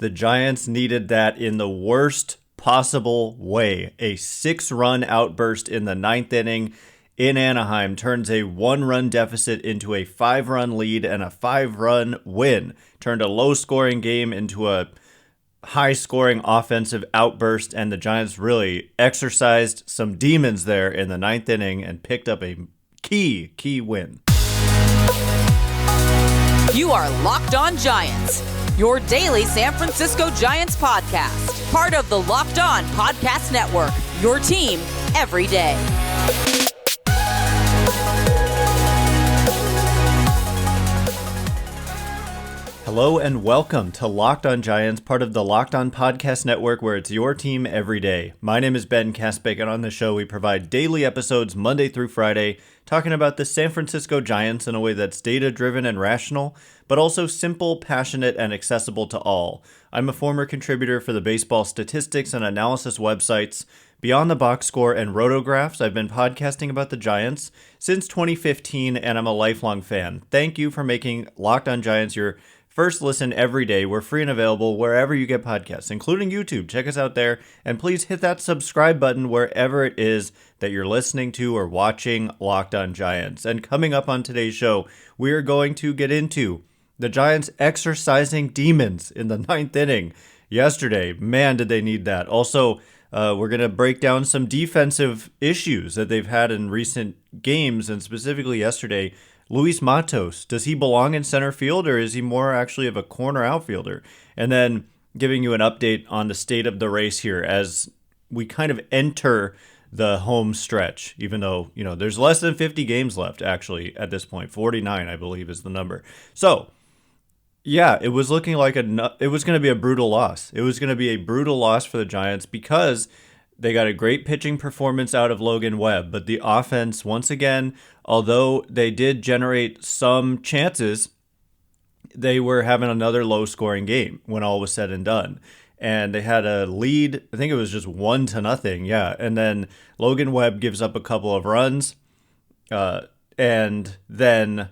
The Giants needed that in the worst possible way. A 6-run outburst in the ninth inning in Anaheim turns a 1-run deficit into a 5-run lead and a 5-run win. Turned a low-scoring game into a high-scoring offensive outburst, and the Giants really exercised some demons there in the ninth inning and picked up a key win. You are Locked On Giants, your daily San Francisco Giants podcast. Part of the Locked On Podcast Network, your team every day. Hello and welcome to Locked On Giants, part of the Locked On Podcast Network, where it's your team every day. My name is Ben Kaspick, and on the show we provide daily episodes Monday through Friday, talking about the San Francisco Giants in a way that's data-driven and rational, but also simple, passionate, and accessible to all. I'm a former contributor for the baseball statistics and analysis websites Beyond the Box Score and Rotographs. I've been podcasting about the Giants since 2015, and I'm a lifelong fan. Thank you for making Locked On Giants your first listen every day. We're free and available wherever you get podcasts, including YouTube. Check us out there, and please hit that subscribe button wherever it is that you're listening to or watching Locked On Giants. And coming up on today's show, we are going to get into the Giants exercising demons in the ninth inning yesterday. Man, did they need that. Also, we're going to break down some defensive issues that they've had in recent games, and specifically yesterday. Luis Matos, does he belong in center field, or is he more actually of a corner outfielder? And then giving you an update on the state of the race here as we kind of enter the home stretch, even though, there's less than 50 games left actually at this point. 49, I believe, is the number. So, yeah, it was looking like it was going to be a brutal loss. It was going to be a brutal loss for the Giants because they got a great pitching performance out of Logan Webb, but the offense, once again, although they did generate some chances, they were having another low-scoring game when all was said and done. And they had a lead, I think it was just 1-0, yeah. And then Logan Webb gives up a couple of runs, and then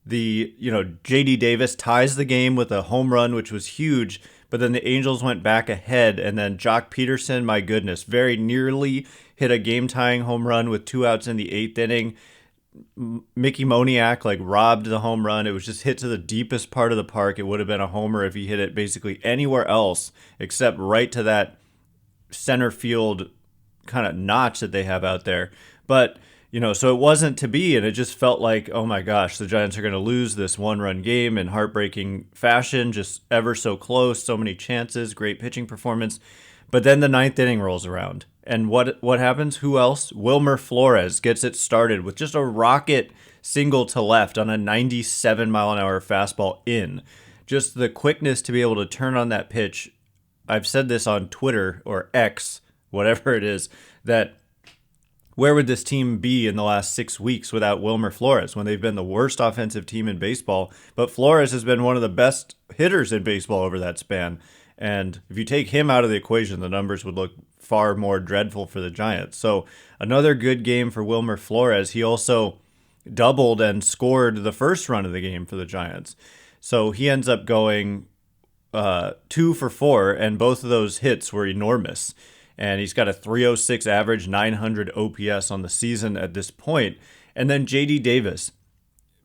J.D. Davis ties the game with a home run, which was huge. But then the Angels went back ahead, and then Jock Peterson, my goodness, very nearly hit a game-tying home run with 2 outs in the 8th inning. Mickey Moniak robbed the home run. It was just hit to the deepest part of the park. It would have been a homer if he hit it basically anywhere else except right to that center field kind of notch that they have out there. But so it wasn't to be, and it just felt like, oh my gosh, the Giants are going to lose this 1-run game in heartbreaking fashion, just ever so close, so many chances, great pitching performance. But then the ninth inning rolls around, and what happens? Who else? Wilmer Flores gets it started with just a rocket single to left on a 97-mile-an-hour fastball in. Just the quickness to be able to turn on that pitch. I've said this on Twitter, or X, whatever it is, that where would this team be in the last 6 weeks without Wilmer Flores when they've been the worst offensive team in baseball? But Flores has been one of the best hitters in baseball over that span. And if you take him out of the equation, the numbers would look far more dreadful for the Giants. So another good game for Wilmer Flores. He also doubled and scored the first run of the game for the Giants. So he ends up going 2 for 4, and both of those hits were enormous. And he's got a 306 average, 900 OPS on the season at this point. And then J.D. Davis.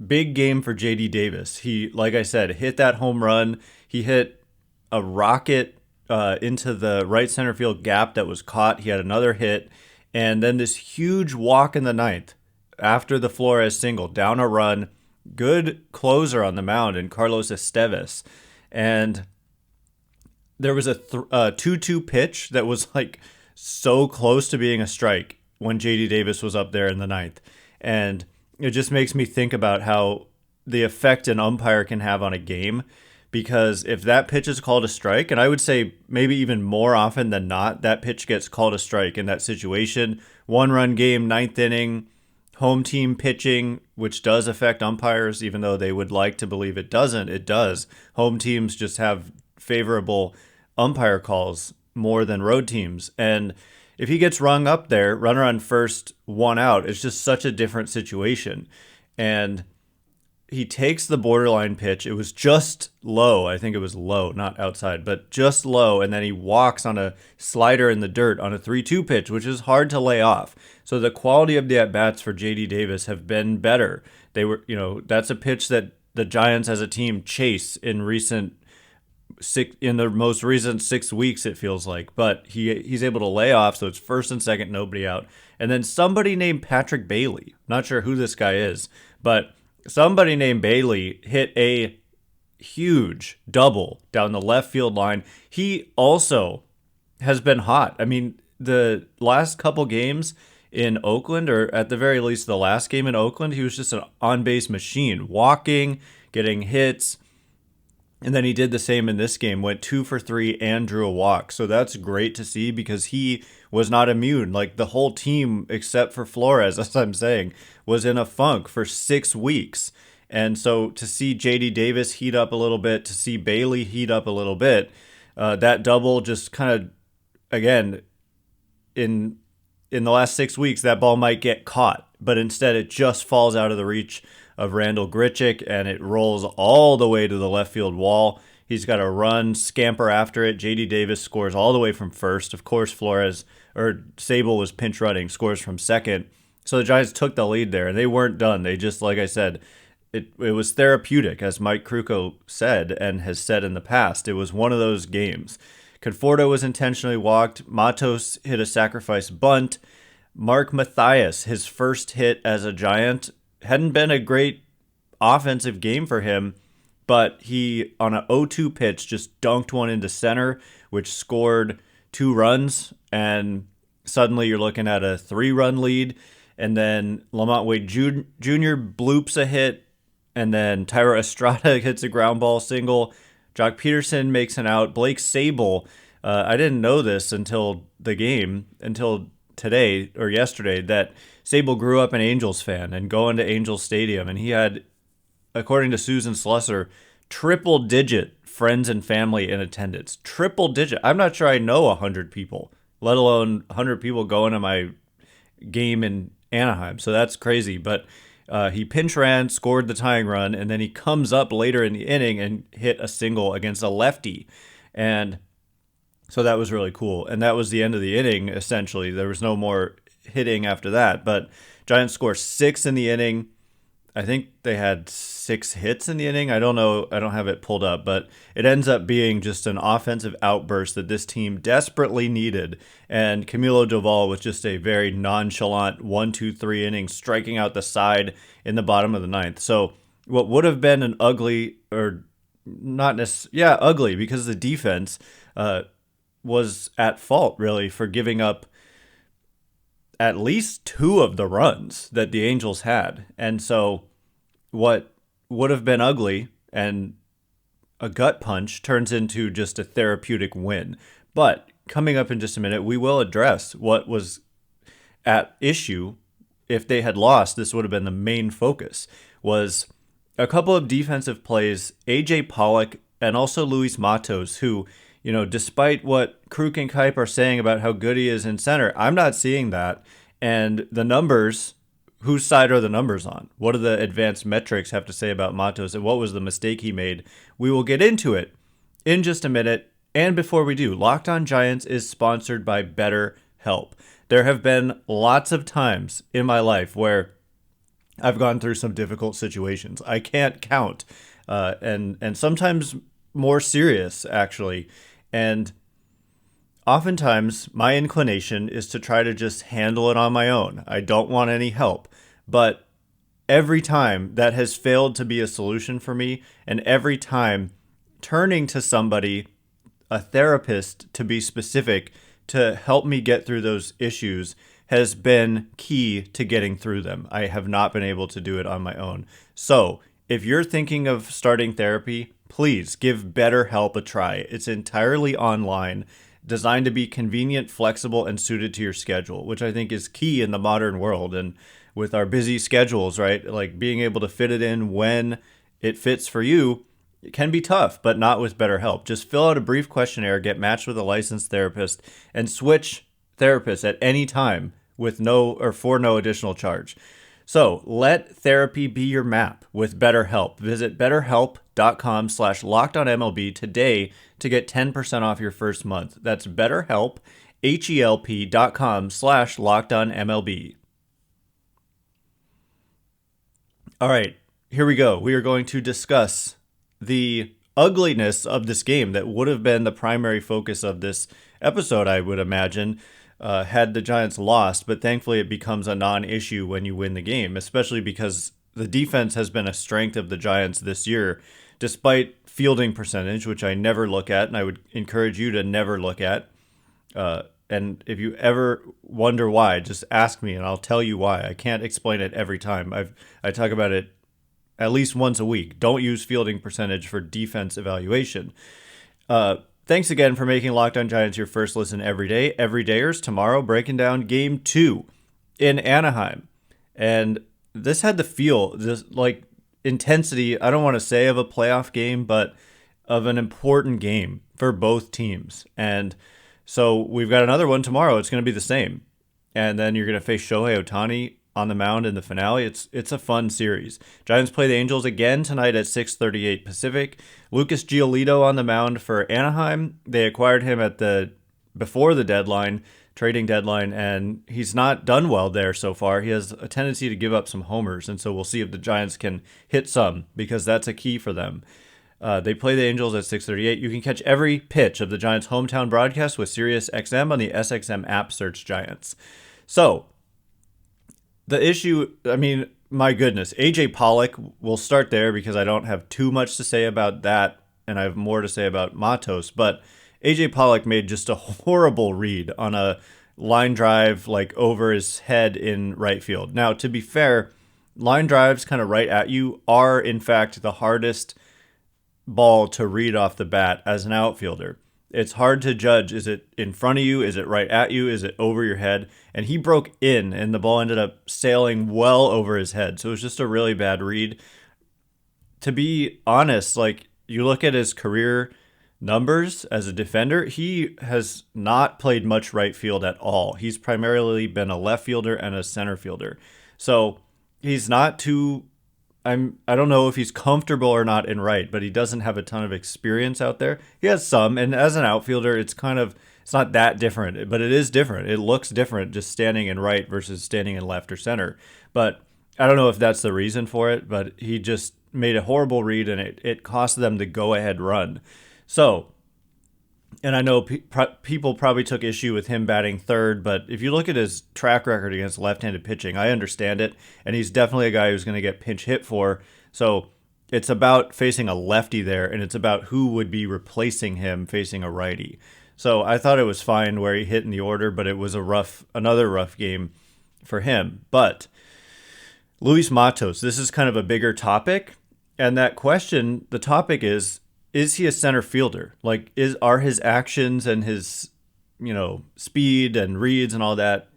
Big game for J.D. Davis. He, like I said, hit that home run. He hit a rocket into the right center field gap that was caught. He had another hit. And then this huge walk in the ninth after the Flores single, down a run. Good closer on the mound in Carlos Esteves. And there was a 2-2 pitch that was so close to being a strike when J.D. Davis was up there in the ninth. And it just makes me think about how the effect an umpire can have on a game. Because if that pitch is called a strike, and I would say maybe even more often than not, that pitch gets called a strike in that situation. 1-run game, ninth inning, home team pitching, which does affect umpires, even though they would like to believe it doesn't. It does. Home teams just have favorable umpire calls more than road teams. And if he gets rung up there, runner on first, 1 out, it's just such a different situation. And he takes the borderline pitch. It was just low. I think it was low, not outside, but just low. And then he walks on a slider in the dirt on a 3-2 pitch, which is hard to lay off. So the quality of the at-bats for JD Davis have been better. They were, that's a pitch that the Giants as a team chase in the most recent 6 weeks, it feels like. But he's able to lay off, so it's first and second, nobody out. And then somebody named Patrick Bailey, not sure who this guy is, but somebody named Bailey hit a huge double down the left field line. He also has been hot. I mean, the last couple games in Oakland, or at the very least the last game in Oakland, he was just an on-base machine, walking, getting hits. And then he did the same in this game, went 2 for 3 and drew a walk. So that's great to see because he was not immune. Like the whole team, except for Flores, as I'm saying, was in a funk for 6 weeks. And so to see JD Davis heat up a little bit, to see Bailey heat up a little bit, that double just kind of, again, in the last 6 weeks, that ball might get caught. But instead it just falls out of the reach of Randall Grichuk, and it rolls all the way to the left field wall. He's got to run, scamper after it. JD Davis scores all the way from first. Of course, Sable was pinch running, scores from second. So the Giants took the lead there, and they weren't done. They just, like I said, it was therapeutic, as Mike Krukow said and has said in the past. It was one of those games. Conforto was intentionally walked. Matos hit a sacrifice bunt. Mark Mathias, his first hit as a Giant, hadn't been a great offensive game for him, but he, on an 0-2 pitch, just dunked one into center, which scored 2 runs, and suddenly you're looking at a 3-run lead, and then Lamont Wade Jr. bloops a hit, and then Tyro Estrada hits a ground ball single. Jock Peterson makes an out. Blake Sable, I didn't know this until today or yesterday, that Sable grew up an Angels fan and going to Angels Stadium, and he had, according to Susan Slusser, triple-digit friends and family in attendance. Triple-digit. I'm not sure I know 100 people, let alone 100 people going to my game in Anaheim. So that's crazy. But he pinch ran, scored the tying run, and then he comes up later in the inning and hit a single against a lefty. And so that was really cool. And that was the end of the inning, essentially. There was no more hitting after that. But Giants score 6 in the inning. I think they had 6 hits in the inning. I don't know. I don't have it pulled up. But it ends up being just an offensive outburst that this team desperately needed. And Camilo Doval was just a very nonchalant 1-2-3 inning, striking out the side in the bottom of the 9th. So what would have been an ugly, or not necessarily, ugly, because the defense was at fault, really, for giving up at least 2 of the runs that the Angels had. And so what would have been ugly and a gut punch turns into just a therapeutic win. But coming up in just a minute, we will address what was at issue. If they had lost, this would have been the main focus, was a couple of defensive plays, AJ Pollock and also Luis Matos, who, despite what Kruk and Kipe are saying about how good he is in center, I'm not seeing that. And the numbers, whose side are the numbers on? What do the advanced metrics have to say about Matos, and what was the mistake he made? We will get into it in just a minute. And before we do, Locked On Giants is sponsored by BetterHelp. There have been lots of times in my life where I've gone through some difficult situations. I can't count, and sometimes more serious, actually. And oftentimes my inclination is to try to just handle it on my own. I don't want any help. But every time that has failed to be a solution for me, and every time turning to somebody, a therapist to be specific, to help me get through those issues has been key to getting through them. I have not been able to do it on my own. So if you're thinking of starting therapy, please give BetterHelp a try. It's entirely online, designed to be convenient, flexible, and suited to your schedule, which I think is key in the modern world. And with our busy schedules, right? Like being able to fit it in when it fits for you, it can be tough, but not with BetterHelp. Just fill out a brief questionnaire, get matched with a licensed therapist, and switch therapists at any time for no additional charge. So let therapy be your map with BetterHelp. Visit betterhelp.com/lockedonmlb today to get 10% off your first month. That's BetterHelp, HELP.com/lockedonmlb. All right, here we go. We are going to discuss the ugliness of this game that would have been the primary focus of this episode, I would imagine, had the Giants lost. But thankfully, it becomes a non-issue when you win the game, especially because the defense has been a strength of the Giants this year, despite fielding percentage, which I never look at, and I would encourage you to never look at. And if you ever wonder why, just ask me and I'll tell you why. I can't explain it every time. I talk about it at least once a week. Don't use fielding percentage for defense evaluation. Thanks again for making Locked On Giants your first listen every day. Everydayers, tomorrow breaking down Game 2 in Anaheim. And this had the feel, this like intensity, I don't want to say of a playoff game, but of an important game for both teams. And so we've got another one tomorrow. It's going to be the same. And then you're going to face Shohei Ohtani on the mound in the finale. It's a fun series. Giants play the Angels again tonight at 6:38 Pacific. Lucas Giolito on the mound for Anaheim. They acquired him before the trading deadline, and he's not done well there so far. He has a tendency to give up some homers, and so we'll see if the Giants can hit some, because that's a key for them. They play the Angels at 6:38. You can catch every pitch of the Giants' hometown broadcast with SiriusXM on the SXM app. Search Giants. So, the issue, I mean, my goodness, AJ Pollock, we'll start there because I don't have too much to say about that, and I have more to say about Matos, but AJ Pollock made just a horrible read on a line drive like over his head in right field. Now, to be fair, line drives kind of right at you are, in fact, the hardest ball to read off the bat as an outfielder. It's hard to judge. Is it in front of you? Is it right at you? Is it over your head? And he broke in, and the ball ended up sailing well over his head. So it was just a really bad read. To be honest, like, you look at his career numbers as a defender, he has not played much right field at all. He's primarily been a left fielder and a center fielder. So he's not too... I don't know if he's comfortable or not in right, but he doesn't have a ton of experience out there. He has some, and as an outfielder, it's not that different, but it is different. It looks different just standing in right versus standing in left or center. But I don't know if that's the reason for it, but he just made a horrible read, and it cost them the go-ahead run. So, and I know people probably took issue with him batting third, but if you look at his track record against left-handed pitching, I understand it, and he's definitely a guy who's going to get pinch hit for. So it's about facing a lefty there, and it's about who would be replacing him facing a righty. So I thought it was fine where he hit in the order, but it was another rough game for him. But Luis Matos, this is kind of a bigger topic, and that question, the topic is he a center fielder? Like, are his actions and his, speed and reads and all that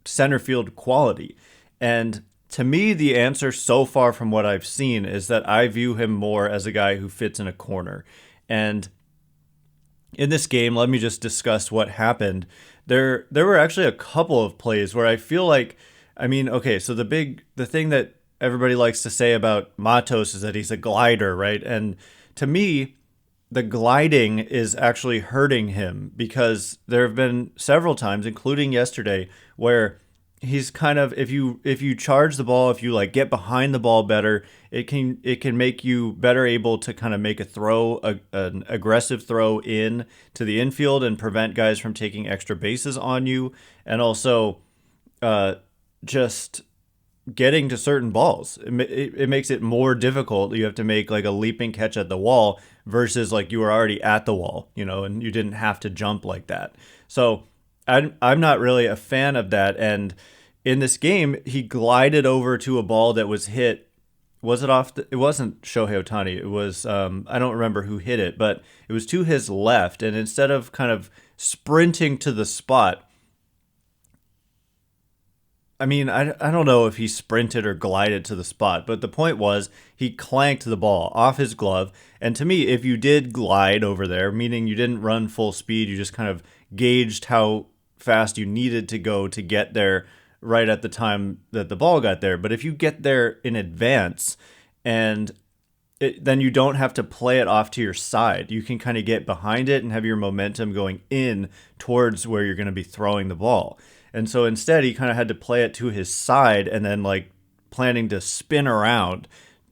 center field quality? And to me, the answer so far from what I've seen is that I view him more as a guy who fits in a corner. And in this game, let me just discuss what happened. There were actually a couple of plays where I feel like, so the thing that everybody likes to say about Matos is that he's a glider, right? And to me, the gliding is actually hurting him, because there have been several times, including yesterday, where he's kind of, if you charge the ball, if you like get behind the ball better, it can make you better able to kind of make a throw, an aggressive throw in to the infield and prevent guys from taking extra bases on you, and also just getting to certain balls. It makes it more difficult. You have to make like a leaping catch at the wall versus like you were already at the wall, and you didn't have to jump like that. So I'm not really a fan of that. And in this game, he glided over to a ball that was hit. Was it off? It wasn't Shohei Ohtani. It was, I don't remember who hit it, but it was to his left. And instead of kind of sprinting to the spot, I don't know if he sprinted or glided to the spot, but the point was he clanked the ball off his glove. And to me, if you did glide over there, meaning you didn't run full speed, you just kind of gauged how fast you needed to go to get there right at the time that the ball got there. But if you get there in advance and then you don't have to play it off to your side. You can kind of get behind it and have your momentum going in towards where you're going to be throwing the ball. And so instead, he kind of had to play it to his side and then like planning to spin around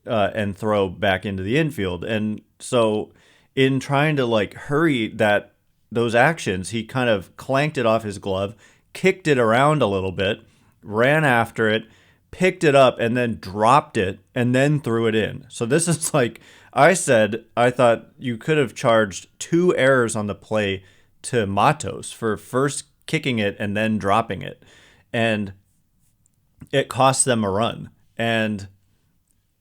and throw back into the infield. And so in trying to like hurry those actions, he kind of clanked it off his glove, kicked it around a little bit, ran after it, picked it up, and then dropped it, and then threw it in. So this is like I thought you could have charged 2 errors on the play to Matos for first kicking it and then dropping it. And it cost them a run. And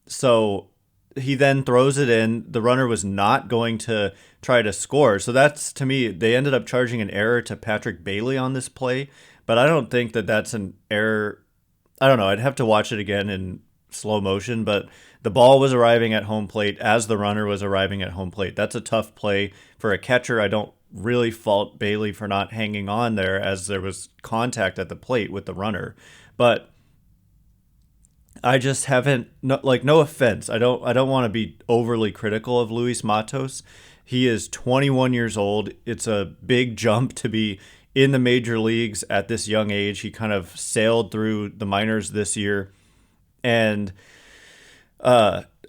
so he then throws it in. The runner was not going to try to score. So that's, to me, they ended up charging an error to Patrick Bailey on this play. But I don't think that that's an error. I don't know. I'd have to watch it again in slow motion, but the ball was arriving at home plate as the runner was arriving at home plate. That's a tough play for a catcher. I don't really fault Bailey for not hanging on there as there was contact at the plate with the runner. But I just haven't, no offense. I don't want to be overly critical of Luis Matos. He is 21 years old. It's a big jump to be in the major leagues at this young age. He kind of sailed through the minors this year. And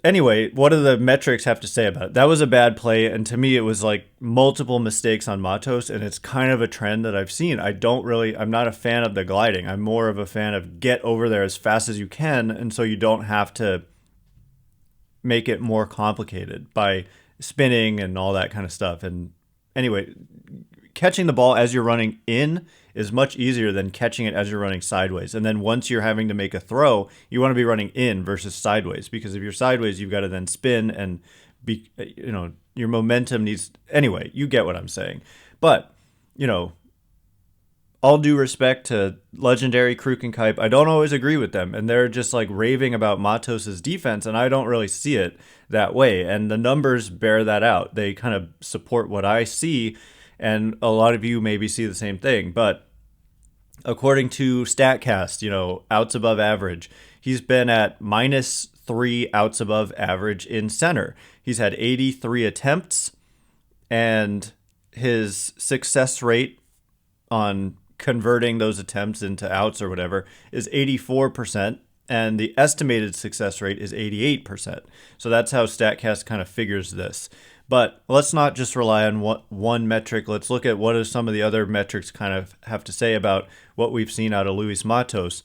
anyway, what do the metrics have to say about it? That was a bad play. And to me, it was like multiple mistakes on Matos. And it's kind of a trend that I've seen. I'm not a fan of the gliding. I'm more of a fan of get over there as fast as you can. And so you don't have to make it more complicated by spinning and all that kind of stuff. And anyway, catching the ball as you're running in is much easier than catching it as you're running sideways. And then once you're having to make a throw, you want to be running in versus sideways, because if you're sideways, you've got to then spin and your momentum needs, anyway, you get what I'm saying. But, all due respect to legendary Kruk and Kuip, I don't always agree with them. And they're just like raving about Matos' defense, and I don't really see it that way. And the numbers bear that out. They kind of support what I see. And a lot of you maybe see the same thing. But according to StatCast, outs above average, he's been at -3 outs above average in center. He's had 83 attempts, and his success rate on converting those attempts into outs or whatever is 84%. And the estimated success rate is 88%. So that's how StatCast kind of figures this. But let's not just rely on one metric. Let's look at what do some of the other metrics kind of have to say about what we've seen out of Luis Matos.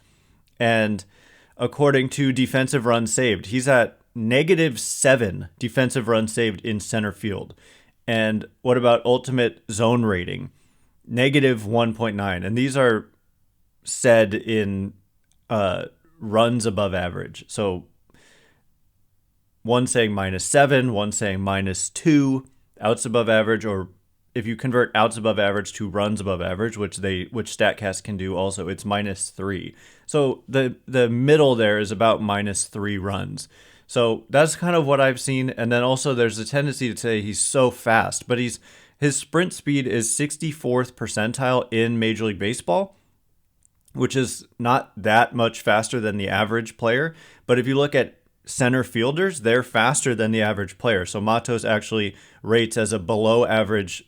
And according to defensive runs saved, he's at -7 defensive runs saved in center field. And what about ultimate zone rating? -1.9. And these are said in runs above average. So one saying -7, one saying -2 outs above average, or if you convert outs above average to runs above average, which StatCast can do also, it's -3. So the middle there is about -3 runs. So that's kind of what I've seen. And then also there's a tendency to say he's so fast, but his sprint speed is 64th percentile in Major League Baseball, which is not that much faster than the average player. But if you look at center fielders, they're faster than the average player. So Matos actually rates as a below average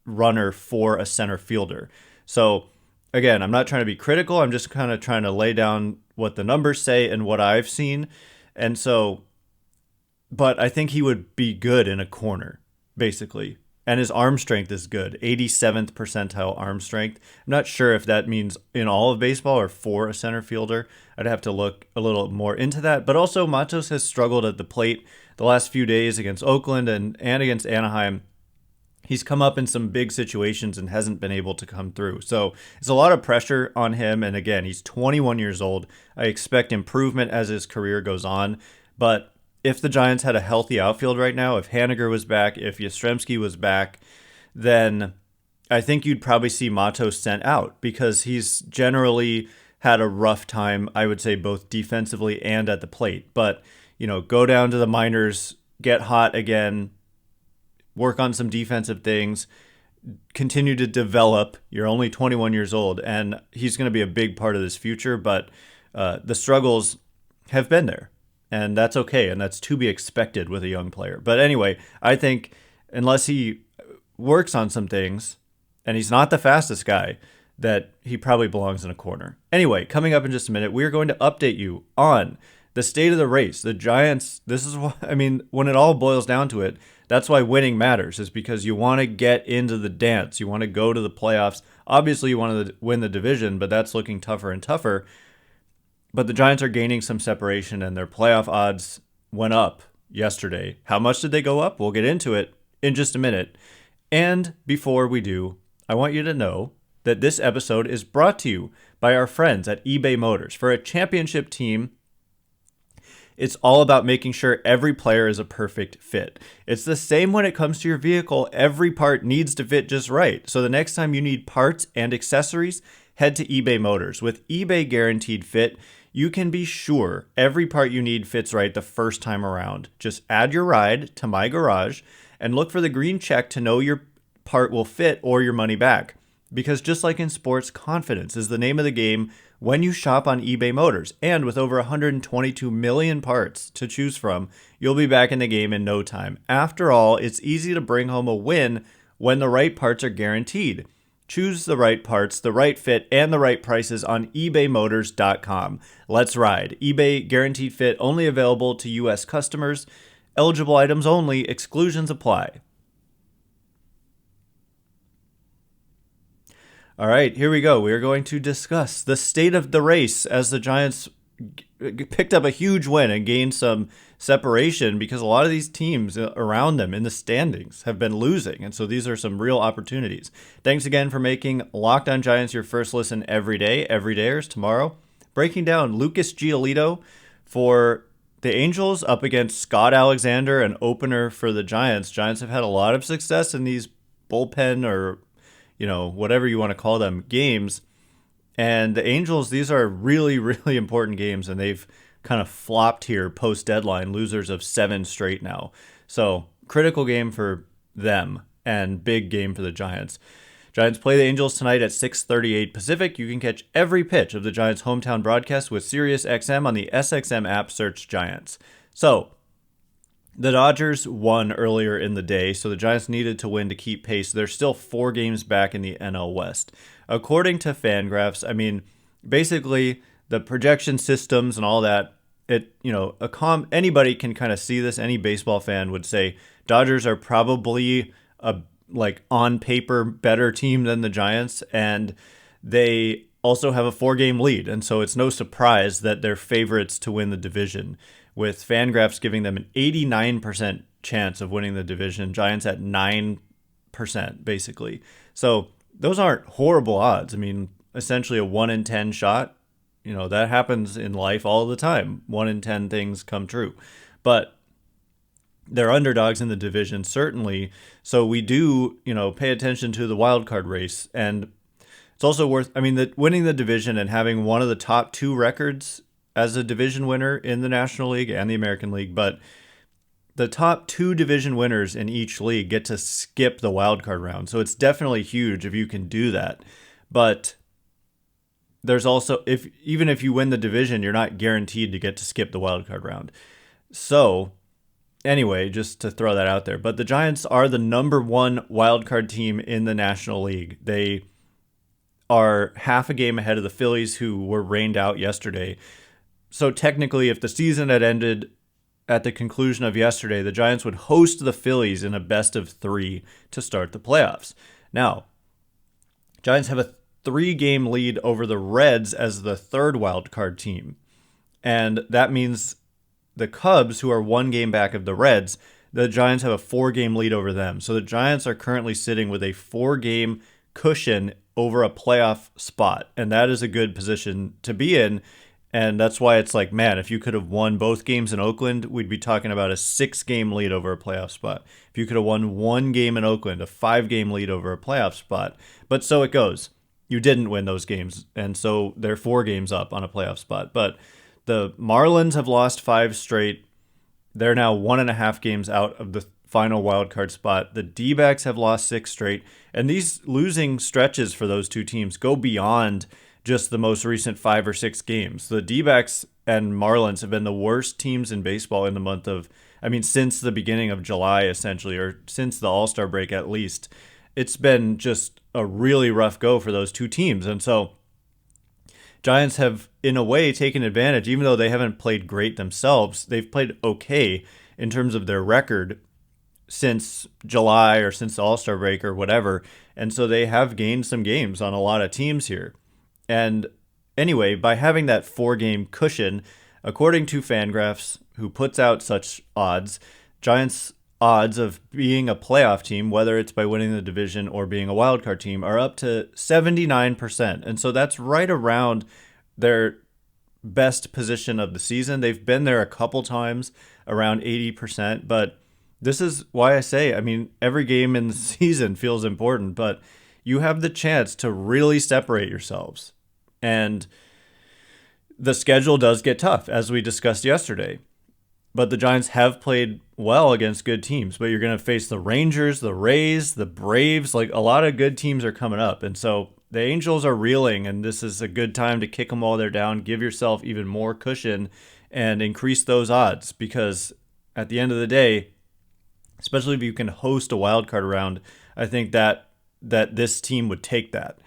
runner for a center fielder. So again, I'm not trying to be critical. I'm just kind of trying to lay down what the numbers say and what I've seen. And so, but I think he would be good in a corner, basically. And his arm strength is good, 87th percentile arm strength. I'm not sure if that means in all of baseball or for a center fielder. I'd have to look a little more into that. But also, Matos has struggled at the plate the last few days against Oakland and against Anaheim. He's come up in some big situations and hasn't been able to come through. So it's a lot of pressure on him. And again, he's 21 years old. I expect improvement as his career goes on. But if the Giants had a healthy outfield right now, if Haniger was back, if Yastrzemski was back, then I think you'd probably see Matos sent out, because he's generally had a rough time, I would say, both defensively and at the plate. But, go down to the minors, get hot again, work on some defensive things, continue to develop. You're only 21 years old, and he's going to be a big part of this future, but the struggles have been there, and that's okay, and that's to be expected with a young player. But anyway, I think unless he works on some things, and he's not the fastest guy, that he probably belongs in a corner. Anyway, coming up in just a minute, we're going to update you on the state of the race. The Giants, this is what, I mean, when it all boils down to it, that's why winning matters, is because you want to get into the dance. You want to go to the playoffs. Obviously, you want to win the division, but that's looking tougher and tougher. But the Giants are gaining some separation, and their playoff odds went up yesterday. How much did they go up? We'll get into it in just a minute. And before we do, I want you to know that this episode is brought to you by our friends at eBay Motors. For a championship team, it's all about making sure every player is a perfect fit. It's the same when it comes to your vehicle. Every part needs to fit just right. So the next time you need parts and accessories, head to eBay Motors. With eBay Guaranteed Fit, you can be sure every part you need fits right the first time around. Just add your ride to My Garage and look for the green check to know your part will fit or your money back. Because just like in sports, confidence is the name of the game when you shop on eBay Motors. And with over 122 million parts to choose from, you'll be back in the game in no time. After all, it's easy to bring home a win when the right parts are guaranteed. Choose the right parts, the right fit, and the right prices on ebaymotors.com. Let's ride. eBay Guaranteed Fit only available to U.S. customers. Eligible items only. Exclusions apply. All right, here we go. We are going to discuss the state of the race as the Giants picked up a huge win and gained some separation, because a lot of these teams around them in the standings have been losing. And so these are some real opportunities. Thanks again for making Locked On Giants your first listen every day. Everydayers tomorrow, breaking down Lucas Giolito for the Angels up against Scott Alexander, an opener for the Giants. Giants have had a lot of success in these bullpen or whatever you want to call them, games. And the Angels, these are really, really important games, and they've kind of flopped here post-deadline, losers of 7 straight now. So, critical game for them, and big game for the Giants. Giants play the Angels tonight at 6:38 Pacific. You can catch every pitch of the Giants' hometown broadcast with SiriusXM on the SXM app. Search Giants. So, the Dodgers won earlier in the day, so the Giants needed to win to keep pace. They're still 4 games back in the NL West. According to Fangraphs, I mean, basically the projection systems and all that, anybody can kind of see this. Any baseball fan would say Dodgers are probably a on paper better team than the Giants, and they also have a 4-game lead, and so it's no surprise that they're favorites to win the division, with Fangraphs giving them an 89% chance of winning the division, Giants at 9%, basically. So those aren't horrible odds. I mean, essentially a 1 in 10 shot, that happens in life all the time. 1 in 10 things come true. But they're underdogs in the division, certainly. So we do, pay attention to the wild card race. And it's also winning the division and having one of the top 2 records as a division winner in the National League and the American League, but the top 2 division winners in each league get to skip the wild card round. So it's definitely huge if you can do that. But there's also, even if you win the division, you're not guaranteed to get to skip the wild card round. So anyway, just to throw that out there. But the Giants are the number 1 wild card team in the National League. They are half a game ahead of the Phillies, who were rained out yesterday. So technically, if the season had ended at the conclusion of yesterday, the Giants would host the Phillies in a best of 3 to start the playoffs. Now, Giants have a 3-game lead over the Reds as the 3rd wild card team. And that means the Cubs, who are 1 game back of the Reds, the Giants have a 4-game lead over them. So the Giants are currently sitting with a 4-game cushion over a playoff spot. And that is a good position to be in. And that's why it's like, man, if you could have won both games in Oakland, we'd be talking about a 6-game lead over a playoff spot. If you could have won 1 game in Oakland, a 5-game lead over a playoff spot. But so it goes. You didn't win those games, and so they're 4 games up on a playoff spot. But the Marlins have lost 5 straight. They're now 1.5 games out of the final wildcard spot. The D-backs have lost 6 straight, and these losing stretches for those two teams go beyond just the most recent 5 or 6 games. The D-backs and Marlins have been the worst teams in baseball in the month of, since the beginning of July, essentially, or since the All-Star break at least. It's been just a really rough go for those two teams. And so Giants have, in a way, taken advantage. Even though they haven't played great themselves, they've played okay in terms of their record since July or since the All-Star break or whatever. And so they have gained some games on a lot of teams here. And anyway, by having that 4-game cushion, according to Fangraphs, who puts out such odds, Giants' odds of being a playoff team, whether it's by winning the division or being a wildcard team, are up to 79%. And so that's right around their best position of the season. They've been there a couple times, around 80%. But this is why I say, every game in the season feels important, but you have the chance to really separate yourselves. And the schedule does get tough, as we discussed yesterday. But the Giants have played well against good teams. But you're going to face the Rangers, the Rays, the Braves. Like, a lot of good teams are coming up. And so the Angels are reeling, and this is a good time to kick them while they're down, give yourself even more cushion, and increase those odds. Because at the end of the day, especially if you can host a wild card round, I think that this team would take that.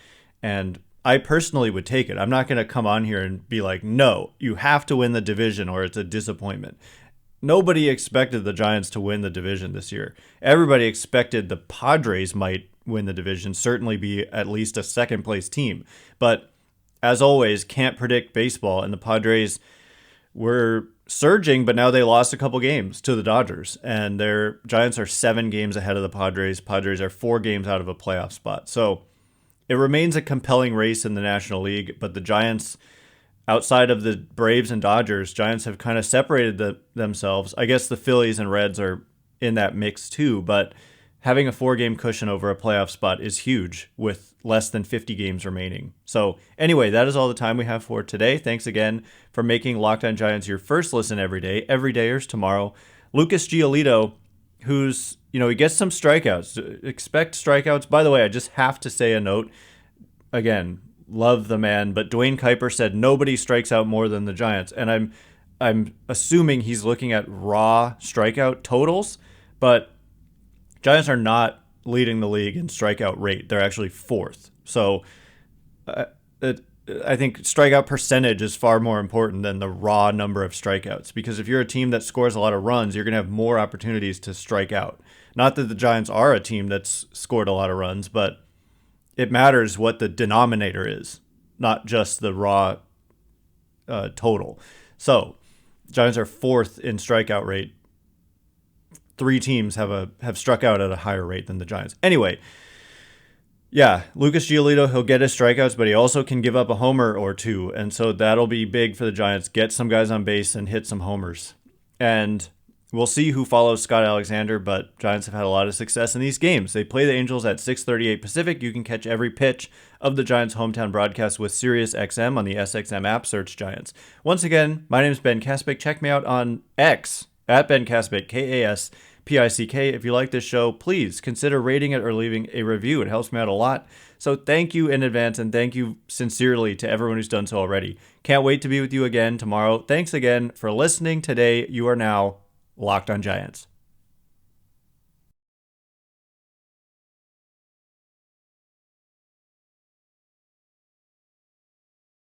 And I personally would take it. I'm not going to come on here and be like, no, you have to win the division or it's a disappointment. Nobody expected the Giants to win the division this year. Everybody expected the Padres might win the division, certainly be at least a second-place team. But as always, can't predict baseball, and the Padres were surging, but now they lost a couple games to the Dodgers, and their Giants are 7 games ahead of the Padres. Padres are 4 games out of a playoff spot. So it remains a compelling race in the National League, but the Giants, outside of the Braves and Dodgers, Giants have kind of separated themselves. I guess the Phillies and Reds are in that mix too, but having a 4-game cushion over a playoff spot is huge with less than 50 games remaining. So anyway, that is all the time we have for today. Thanks again for making Locked On Giants your first listen every day. Everydayers tomorrow. Lucas Giolito, who's, he gets some strikeouts. Expect strikeouts. By the way, I just have to say a note. Again, love the man, but Dwayne Kuiper said nobody strikes out more than the Giants. And I'm assuming he's looking at raw strikeout totals, but Giants are not leading the league in strikeout rate. They're actually 4th. So I think strikeout percentage is far more important than the raw number of strikeouts, because if you're a team that scores a lot of runs, you're going to have more opportunities to strike out. Not that the Giants are a team that's scored a lot of runs, but it matters what the denominator is, not just the raw total. So Giants are 4th in strikeout rate. 3 teams have struck out at a higher rate than the Giants. Anyway, yeah, Lucas Giolito, he'll get his strikeouts, but he also can give up a homer or 2. And so that'll be big for the Giants. Get some guys on base and hit some homers. And we'll see who follows Scott Alexander, but Giants have had a lot of success in these games. They play the Angels at 6:38 Pacific. You can catch every pitch of the Giants' hometown broadcast with SiriusXM on the SXM app. Search Giants. Once again, my name is Ben Kaspick. Check me out on X at Ben Kaspick, Kaspick. If you like this show, please consider rating it or leaving a review. It helps me out a lot. So thank you in advance, and thank you sincerely to everyone who's done so already. Can't wait to be with you again tomorrow. Thanks again for listening today. You are now Locked On Giants.